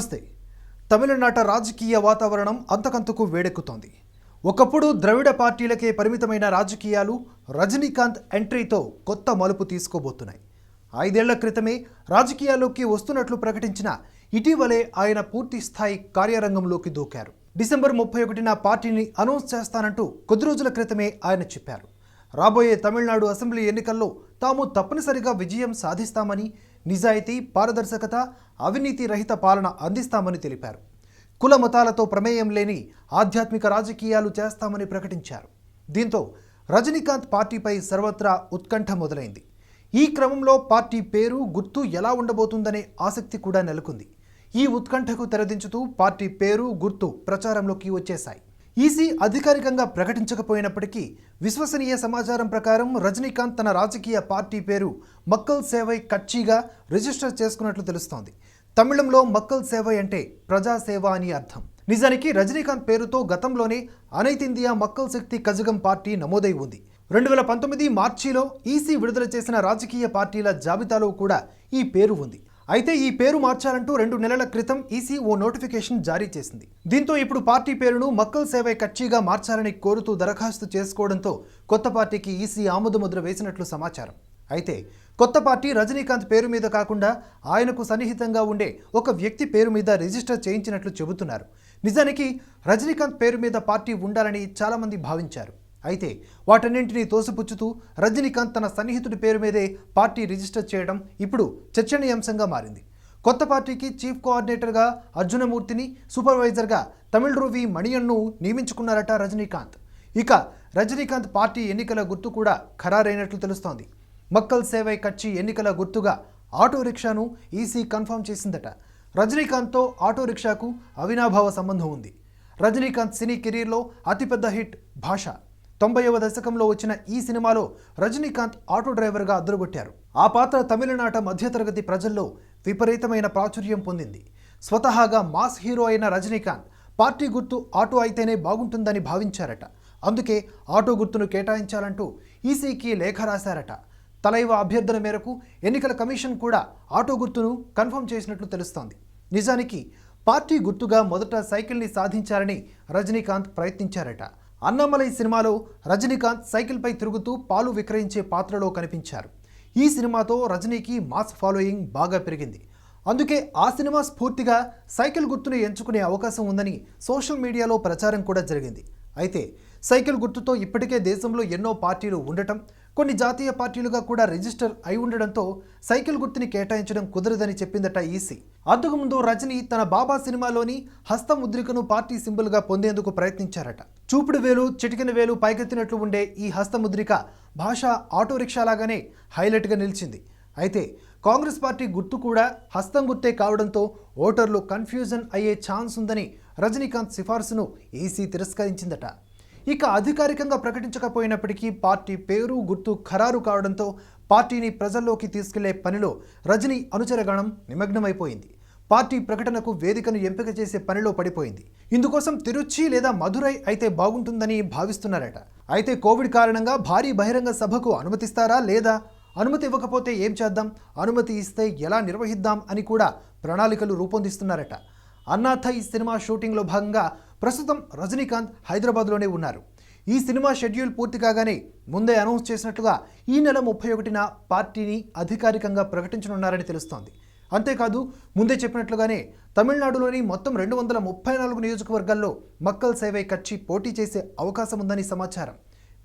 నమస్తే. తమిళనాట రాజకీయ వాతావరణం అంతకంతకు వేడెక్కుతోంది. ఒకప్పుడు ద్రవిడ పార్టీలకే పరిమితమైన రాజకీయాలు రజనీకాంత్ ఎంట్రీతో కొత్త మలుపు తీసుకోబోతున్నాయి. 5 ఏళ్ల క్రితమే రాజకీయాల్లోకి వస్తున్నట్లు ప్రకటించిన ఇటీవలే ఆయన పూర్తి స్థాయి కార్యరంగంలోకి దూకారు. డిసెంబర్ 31న పార్టీని అనౌన్స్ చేస్తానంటూ కొద్ది రోజుల క్రితమే ఆయన చెప్పారు. రాబోయే తమిళనాడు అసెంబ్లీ ఎన్నికల్లో తాము తప్పనిసరిగా విజయం సాధిస్తామని, నిజాయితీ, పారదర్శకత, అవినీతి రహిత పాలన అందిస్తామని తెలిపారు. కుల మతాలతో ప్రమేయం లేని ఆధ్యాత్మిక రాజకీయాలు చేస్తామని ప్రకటించారు. దీంతో రజనీకాంత్ పార్టీపై సర్వత్రా ఉత్కంఠ మొదలైంది. ఈ క్రమంలో పార్టీ పేరు, గుర్తు ఎలా ఉండబోతుందనే ఆసక్తి కూడా నెలకొంది. ఈ ఉత్కంఠకు తెరదించుతూ పార్టీ పేరు, గుర్తు ప్రచారంలోకి వచ్చేశాయి. ఈసీ అధికారికంగా ప్రకటించకపోయినప్పటికీ విశ్వసనీయ సమాచారం ప్రకారం రజనీకాంత్ తన రాజకీయ పార్టీ పేరు మక్కల్ సేవై కట్చిగా రిజిస్టర్ చేసుకున్నట్లు తెలుస్తోంది. తమిళంలో మక్కల్ సేవై అంటే ప్రజాసేవ అని అర్థం. నిజానికి రజనీకాంత్ పేరుతో గతంలోనే అనైతిందియా మక్కల్ శక్తి కజగం పార్టీ నమోదై ఉంది. 2019 మార్చిలో ఈసీ విడుదల చేసిన రాజకీయ పార్టీల జాబితాలో కూడా ఈ పేరు ఉంది. అయితే ఈ పేరు మార్చాలంటూ 2 నెలల క్రితం ఈసీ ఓ నోటిఫికేషన్ జారీ చేసింది. దీంతో ఇప్పుడు పార్టీ పేరును మక్కల్ సేవై కట్చిగా మార్చాలని కోరుతూ దరఖాస్తు చేసుకోవడంతో కొత్త పార్టీకి ఈసీ ఆమోదముద్ర వేసినట్లు సమాచారం. అయితే కొత్త పార్టీ రజనీకాంత్ పేరు మీద కాకుండా ఆయనకు సన్నిహితంగా ఉండే ఒక వ్యక్తి పేరు మీద రిజిస్టర్ చేయించినట్లు చెబుతున్నారు. నిజానికి రజనీకాంత్ పేరు మీద పార్టీ ఉండాలని చాలామంది భావించారు. అయితే వాటన్నింటినీ తోసిపుచ్చుతూ రజనీకాంత్ తన సన్నిహితుడి పేరు మీదే పార్టీ రిజిస్టర్ చేయడం ఇప్పుడు చర్చనీయాంశంగా మారింది. కొత్త పార్టీకి చీఫ్ కోఆర్డినేటర్గా అర్జునమూర్తిని, సూపర్వైజర్గా తమిళరువి మణియన్ను నియమించుకున్నారట రజనీకాంత్. ఇక రజనీకాంత్ పార్టీ ఎన్నికల గుర్తు కూడా ఖరారైనట్లు తెలుస్తోంది. మక్కల్ సేవై కచ్చి ఎన్నికల గుర్తుగా ఆటో రిక్షాను ఈసీ కన్ఫర్మ్ చేసిందట. రజనీకాంత్తో ఆటో రిక్షాకు అవినాభావ సంబంధం ఉంది. రజనీకాంత్ సినీ కెరీర్లో అతిపెద్ద హిట్ భాష. 90వ దశకంలో వచ్చిన ఈ సినిమాలో రజనీకాంత్ ఆటో డ్రైవర్గా అదరగొట్టారు. ఆ పాత్ర తమిళనాట మధ్యతరగతి ప్రజల్లో విపరీతమైన ప్రాచుర్యం పొందింది. స్వతహాగా మాస్ హీరో అయిన రజనీకాంత్ పార్టీ గుర్తు ఆటో అయితేనే బాగుంటుందని భావించారట. అందుకే ఆటో గుర్తును కేటాయించాలంటూ ఈసీకి లేఖ రాశారట. తలైవ అభ్యర్థన మేరకు ఎన్నికల కమిషన్ కూడా ఆటో గుర్తును కన్ఫర్మ్ చేసినట్లు తెలుస్తోంది. నిజానికి పార్టీ గుర్తుగా మొదట సైకిల్ని సాధించాలని రజనీకాంత్ ప్రయత్నించారట. అన్నామలై సినిమాలో రజనీకాంత్ సైకిల్పై తిరుగుతూ పాలు విక్రయించే పాత్రలో కనిపించారు. ఈ సినిమాతో రజనీకి మాస్ ఫాలోయింగ్ బాగా పెరిగింది. అందుకే ఆ సినిమా స్ఫూర్తిగా సైకిల్ గుర్తును ఎంచుకునే అవకాశం ఉందని సోషల్ మీడియాలో ప్రచారం కూడా జరిగింది. అయితే సైకిల్ గుర్తుతో ఇప్పటికే దేశంలో ఎన్నో పార్టీలు ఉండటం, కొన్ని జాతీయ పార్టీలుగా కూడా రిజిస్టర్ అయి ఉండడంతో సైకిల్ గుర్తుని కేటాయించడం కుదరదని చెప్పిందట ఈసీ. అంతకుముందు రజనీ తన బాబా సినిమాలోని హస్తముద్రికను పార్టీ సింబల్గా పొందేందుకు ప్రయత్నించారట. చూపుడు వేలు, చిటికెన వేలు పైకెత్తినట్లు ఉండే ఈ హస్తముద్రిక భాష ఆటో రిక్షాలాగానే హైలైట్గా నిలిచింది. అయితే కాంగ్రెస్ పార్టీ గుర్తు కూడా హస్తం గుర్తే కావడంతో ఓటర్లు కన్ఫ్యూజన్ అయ్యే ఛాన్స్ ఉందని రజనీకాంత్ సిఫార్సును ఈసీ తిరస్కరించిందట. ఇక అధికారికంగా ప్రకటించకపోయినప్పటికీ పార్టీ పేరు, గుర్తు ఖరారు కావడంతో పార్టీని ప్రజల్లోకి తీసుకెళ్లే పనిలో రజనీ అనుచరగణం నిమగ్నమైపోయింది. పార్టీ ప్రకటనకు వేదికను ఎంపిక చేసే పనిలో పడిపోయింది. ఇందుకోసం తిరుచి లేదా మధురై అయితే బాగుంటుందని భావిస్తున్నారట. అయితే కోవిడ్ కారణంగా భారీ బహిరంగ సభకు అనుమతిస్తారా లేదా, అనుమతి ఇవ్వకపోతే ఏం చేద్దాం, అనుమతి ఇస్తే ఎలా నిర్వహిద్దాం అని కూడా ప్రణాళికలు రూపొందిస్తున్నారట. అన్నాథై సినిమా షూటింగ్లో భాగంగా ప్రస్తుతం రజనీకాంత్ హైదరాబాద్లోనే ఉన్నారు. ఈ సినిమా షెడ్యూల్ పూర్తి కాగానే ముందే అనౌన్స్ చేసినట్లుగా ఈ నెల 31న పార్టీని అధికారికంగా ప్రకటించనున్నారని తెలుస్తోంది. అంతేకాదు ముందే చెప్పినట్లుగానే తమిళనాడులోని మొత్తం 234 నియోజకవర్గాల్లో మక్కల్ సేవై కచ్చి పోటీ చేసే అవకాశం ఉందని సమాచారం.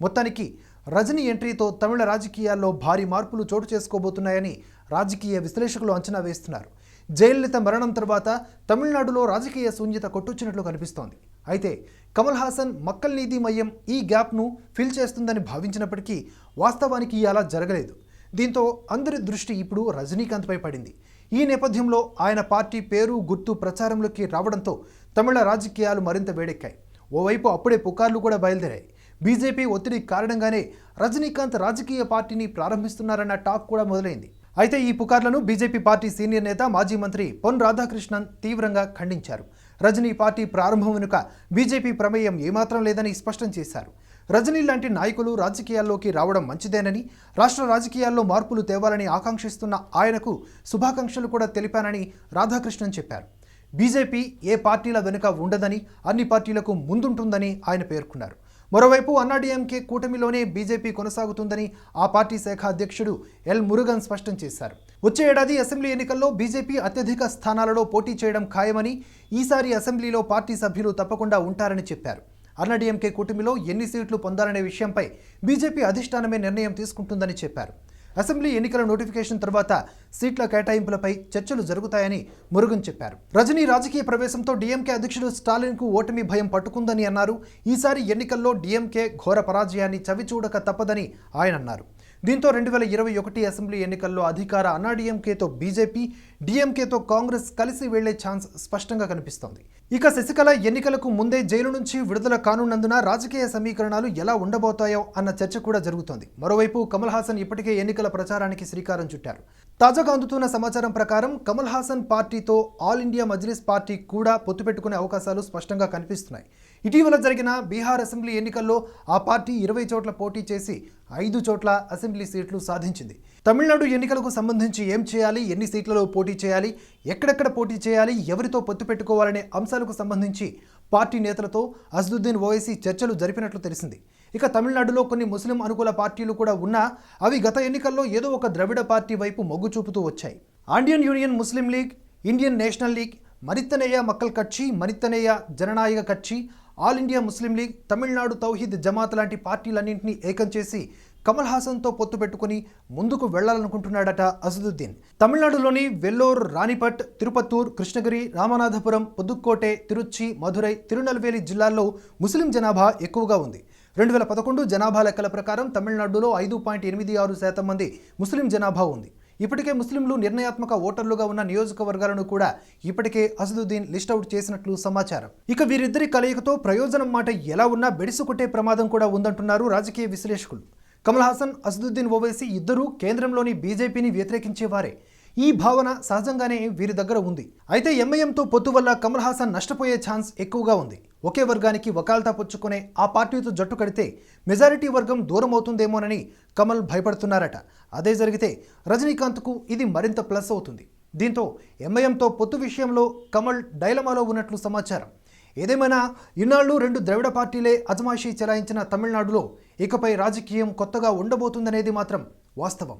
మొత్తానికి రజనీ ఎంట్రీతో తమిళ రాజకీయాల్లో భారీ మార్పులు చోటు చేసుకోబోతున్నాయని రాజకీయ విశ్లేషకులు అంచనా వేస్తున్నారు. జయలలిత మరణం తర్వాత తమిళనాడులో రాజకీయ శూన్యత కొట్టొచ్చినట్లు కనిపిస్తోంది. అయితే కమల్ హాసన్ మక్కల్ నీతి మయ్యం ఈ గ్యాప్ను ఫిల్ చేస్తుందని భావించినప్పటికీ వాస్తవానికి అలా జరగలేదు. దీంతో అందరి దృష్టి ఇప్పుడు రజనీకాంత్పై పడింది. ఈ నేపథ్యంలో ఆయన పార్టీ పేరు, గుర్తు ప్రచారంలోకి రావడంతో తమిళ రాజకీయాలు మరింత వేడెక్కాయి. ఓవైపు అప్పుడే పుకార్లు కూడా బయలుదేరాయి. బీజేపీ ఒత్తిడి కారణంగానే రజనీకాంత్ రాజకీయ పార్టీని ప్రారంభిస్తున్నారన్న టాక్ కూడా మొదలైంది. అయితే ఈ పుకార్లను బీజేపీ పార్టీ సీనియర్ నేత, మాజీ మంత్రి పొన్ రాధాకృష్ణన్ తీవ్రంగా ఖండించారు. రజనీ పార్టీ ప్రారంభం వెనుక బీజేపీ ప్రమేయం ఏమాత్రం లేదని స్పష్టం చేశారు. రజనీ లాంటి నాయకులు రాజకీయాల్లోకి రావడం మంచిదేనని, రాష్ట్ర రాజకీయాల్లో మార్పులు తేవాలని ఆకాంక్షిస్తున్న ఆయనకు శుభాకాంక్షలు కూడా తెలిపానని రాధాకృష్ణన్ చెప్పారు. బీజేపీ ఏ పార్టీల వెనుక ఉండదని, అన్ని పార్టీలకు ముందుంటుందని ఆయన పేర్కొన్నారు. మరోవైపు అన్నాడీఎంకే కూటమిలోనే బీజేపీ కొనసాగుతుందని ఆ పార్టీ శాఖ అధ్యక్షుడు ఎల్ మురుగన్ స్పష్టం చేశారు. వచ్చే ఏడాది అసెంబ్లీ ఎన్నికల్లో బీజేపీ అత్యధిక స్థానాలలో పోటీ చేయడం ఖాయమని, ఈసారి అసెంబ్లీలో పార్టీ సభ్యులు తప్పకుండా ఉంటారని చెప్పారు. అన్నాడీఎంకే కూటమిలో ఎన్ని సీట్లు పొందాలనే విషయంపై బీజేపీ అధిష్టానమే నిర్ణయం తీసుకుంటుందని చెప్పారు. అసెంబ్లీ ఎన్నికల నోటిఫికేషన్ తర్వాత సీట్ల కేటాయింపులపై చర్చలు జరుగుతాయని మురుగన్ చెప్పారు. రజనీ రాజకీయ ప్రవేశంతో డీఎంకే అధ్యక్షుడు స్టాలిన్కు ఓటమి భయం పట్టుకుందని అన్నారు. ఈసారి ఎన్నికల్లో డీఎంకే ఘోర పరాజయాన్ని చవిచూడక తప్పదని ఆయన అన్నారు. దీంతో 2021 అసెంబ్లీ ఎన్నికల్లో అధికార అన్నాడీఎంకేతో బీజేపీ, డీఎంకేతో కాంగ్రెస్ కలిసి వెళ్లే ఛాన్స్ స్పష్టంగా కనిపిస్తోంది. ఇక శశికళ ఎన్నికలకు ముందే జైలు నుంచి విడుదల కానున్నందున రాజకీయ సమీకరణాలు ఎలా ఉండబోతాయో అన్న చర్చ కూడా జరుగుతోంది. మరోవైపు కమల్ హాసన్ ఇప్పటికే ఎన్నికల ప్రచారానికి శ్రీకారం చుట్టారు. తాజాగా అందుతున్న సమాచారం ప్రకారం కమల్ హాసన్ పార్టీతో ఆల్ ఇండియా మజ్లిస్ పార్టీ కూడా పొత్తు పెట్టుకునే అవకాశాలు స్పష్టంగా కనిపిస్తున్నాయి. ఇటీవల జరిగిన బీహార్ అసెంబ్లీ ఎన్నికల్లో ఆ పార్టీ 20 చోట్ల పోటీ చేసి 5 చోట్ల అసెంబ్లీ సీట్లు సాధించింది. తమిళనాడు ఎన్నికలకు సంబంధించి ఏం చేయాలి, ఎన్ని సీట్లలో పోటీ చేయాలి, ఎక్కడెక్కడ పోటీ చేయాలి, ఎవరితో పొత్తు పెట్టుకోవాలనే అంశాలకు సంబంధించి పార్టీ నేతలతో అసదుద్దీన్ ఓవైసీ చర్చలు జరిపినట్లు తెలిసింది. ఇక తమిళనాడులో కొన్ని ముస్లిం అనుకూల పార్టీలు కూడా ఉన్నా అవి గత ఎన్నికల్లో ఏదో ఒక ద్రవిడ పార్టీ వైపు మొగ్గు చూపుతూ వచ్చాయి. Indian union Muslim league, Indian national league, Manithaneya Makkal Katchi, Manithaneya Jananayaka Katchi, all India Muslim league, Tamil Nadu Thowheed Jamath లాంటి పార్టీలన్నింటినీ ఏకం చేసి కమల్ హాసన్తో పొత్తు పెట్టుకుని ముందుకు వెళ్లాలనుకుంటున్నాడట అసదుద్దీన్. తమిళనాడులోని వెల్లోర్, రాణిపట్, తిరుపత్తూర్, కృష్ణగిరి, రామనాథపురం, పుదుక్కోటె, తిరుచి, మధురై, తిరునల్వేలి జిల్లాల్లో ముస్లిం జనాభా ఎక్కువగా ఉంది. 2011 జనాభా లెక్కల ప్రకారం తమిళనాడులో 5.86% మంది ముస్లిం జనాభా ఉంది. ఇప్పటికే ముస్లింలు నిర్ణయాత్మక ఓటర్లుగా ఉన్న నియోజకవర్గాలను కూడా ఇప్పటికే అసదుద్దీన్ లిస్ట్అవుట్ చేసినట్లు సమాచారం. ఇక వీరిద్దరి కలయికతో ప్రయోజనం మాట ఎలా ఉన్నా బెడిసుకొట్టే ప్రమాదం కూడా ఉందంటున్నారు రాజకీయ విశ్లేషకులు. కమల్ హాసన్, అసదుద్దీన్ ఓవైసీ ఇద్దరూ కేంద్రంలోని బీజేపీని వ్యతిరేకించేవారే. ఈ భావన సహజంగానే వీరి దగ్గర ఉంది. అయితే ఎంఐఎంతో పొత్తు వల్ల కమల్ హాసన్ నష్టపోయే ఛాన్స్ ఎక్కువగా ఉంది. ఒకే వర్గానికి వకాల్తా పుచ్చుకునే ఆ పార్టీతో జట్టు కడితే మెజారిటీ వర్గం దూరం అవుతుందేమోనని కమల్ భయపడుతున్నారట. అదే జరిగితే రజనీకాంత్కు ఇది మరింత ప్లస్ అవుతుంది. దీంతో ఎంఐఎంతో పొత్తు విషయంలో కమల్ డైలమాలో ఉన్నట్లు సమాచారం. ఏదేమైనా ఇన్నాళ్ళు 2 ద్రవిడ పార్టీలే అజమాయిషీ చెలాయించిన తమిళనాడులో ఇకపై రాజకీయం కొత్తగా ఉండబోతుందనేది మాత్రం వాస్తవం.